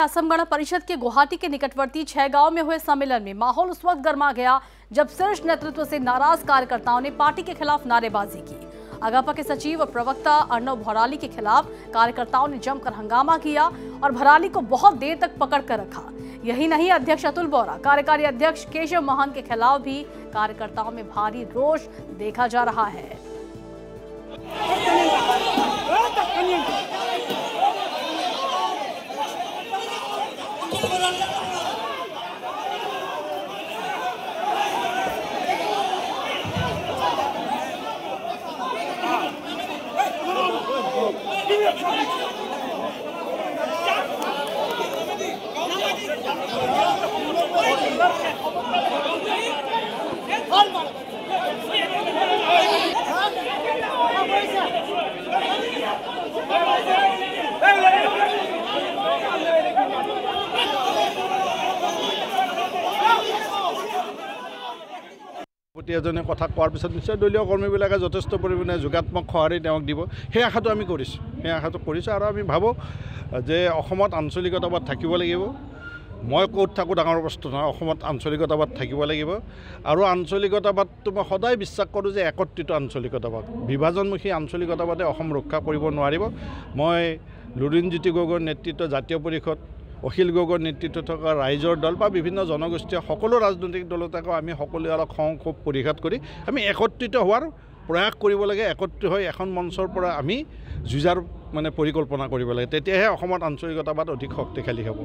असम गण परिषद के गुवाहाटी के निकटवर्ती 6 गांव में हुए सम्मेलन में माहौल उस वक्त गर्मा गया जब शीर्ष नेतृत्व से नाराज कार्यकर्ताओं ने पार्टी के खिलाफ नारेबाजी की। अगपा के सचिव और प्रवक्ता अर्नब भराली के खिलाफ कार्यकर्ताओं ने जमकर हंगामा किया और भराली को बहुत देर तक पकड़ कर रखा। यही नहीं, अध्यक्ष अतुल बोरा, कार्यकारी अध्यक्ष केशव महंत के खिलाफ भी कार्यकर्ताओं में भारी रोष देखा जा रहा है। এজনে কথা কোৱাৰ পিছত নিশ্চয় দলীয় কৰ্মীবিলাকে যথেষ্ট পৰিমাণে যোগাত্মক সঁহাৰি তেওঁক দিব, সেই আশাটো আমি কৰিছোঁ আৰু আমি ভাবোঁ যে অসমত আঞ্চলিকতাবাদ থাকিব লাগিব। মই ক'ত থাকোঁ ডাঙৰ বস্তু নহয়, অসমত আঞ্চলিকতাবাদ থাকিব লাগিব আৰু আঞ্চলিকতাবাদটো মই সদায় বিশ্বাস কৰোঁ যে একত্ৰিত আঞ্চলিকতাবাদ, বিভাজনমুখী আঞ্চলিকতাবাদে অসম ৰক্ষা কৰিব নোৱাৰিব। মই লুৰিণজ্যোতি গগৈৰ নেতৃত্ব জাতীয় পৰিষদ, অখিল গগৈৰ নেতৃত্বত থকা ৰাইজৰ দল বা বিভিন্ন জনগোষ্ঠীয় সকলো ৰাজনৈতিক দলতাকো আমি সকলোৱে অলপ খং ক্ষোভ পৰিঘাত কৰি আমি একত্ৰিত হোৱাৰ প্ৰয়াস কৰিব লাগে। একত্ৰিত হৈ এখন মঞ্চৰ পৰা আমি যুঁজাৰ পৰিকল্পনা কৰিব লাগে, তেতিয়াহে অসমত আঞ্চলিকতাবাদ অধিক শক্তিশালী হ'ব।